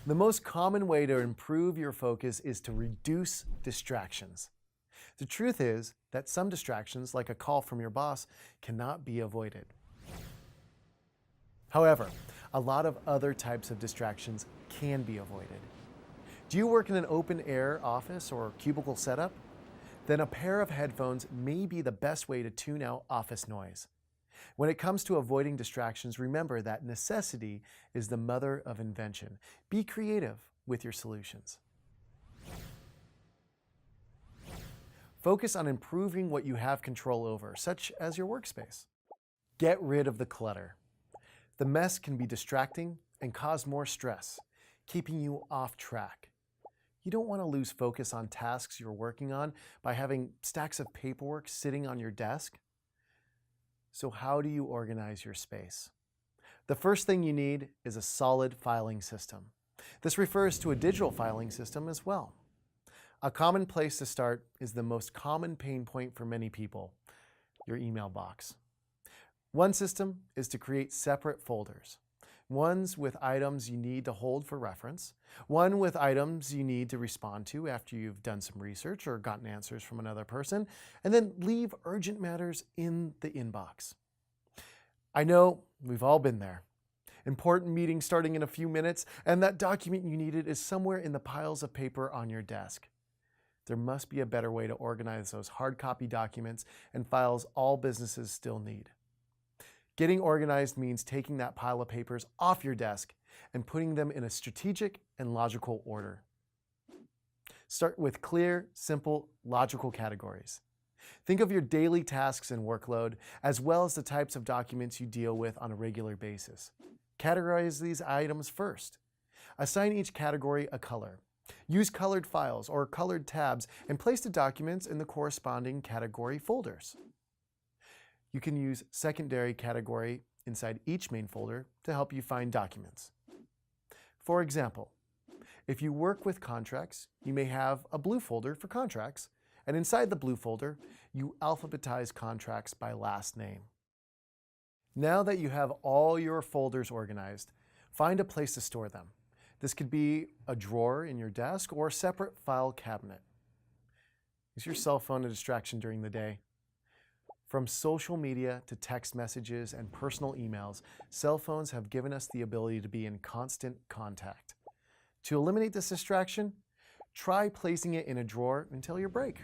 The most common way to improve your focus is to reduce distractions. The truth is that some distractions, like a call from your boss, cannot be avoided. However, a lot of other types of distractions can be avoided. Do you work in an open-air office or cubicle setup? Then a pair of headphones may be the best way to tune out office noise. When it comes to avoiding distractions, remember that necessity is the mother of invention. Be creative with your solutions. Focus on improving what you have control over, such as your workspace. Get rid of the clutter. The mess can be distracting and cause more stress, keeping you off track. You don't want to lose focus on tasks you're working on by having stacks of paperwork sitting on your desk. So how do you organize your space? The first thing you need is a solid filing system. This refers to a digital filing system as well. A common place to start is the most common pain point for many people, your email box. One system is to create separate folders. Ones with items you need to hold for reference, one with items you need to respond to after you've done some research or gotten answers from another person, and then leave urgent matters in the inbox. I know we've all been there. Important meeting starting in a few minutes, and that document you needed is somewhere in the piles of paper on your desk. There must be a better way to organize those hard copy documents and files all businesses still need. Getting organized means taking that pile of papers off your desk and putting them in a strategic and logical order. Start with clear, simple, logical categories. Think of your daily tasks and workload, as well as the types of documents you deal with on a regular basis. Categorize these items first. Assign each category a color. Use colored files or colored tabs and place the documents in the corresponding category folders. You can use secondary category inside each main folder to help you find documents. For example, if you work with contracts, you may have a blue folder for contracts, and inside the blue folder, you alphabetize contracts by last name. Now that you have all your folders organized, find a place to store them. This could be a drawer in your desk or a separate file cabinet. Is your cell phone a distraction during the day? From social media to text messages and personal emails, cell phones have given us the ability to be in constant contact. To eliminate this distraction, try placing it in a drawer until your break.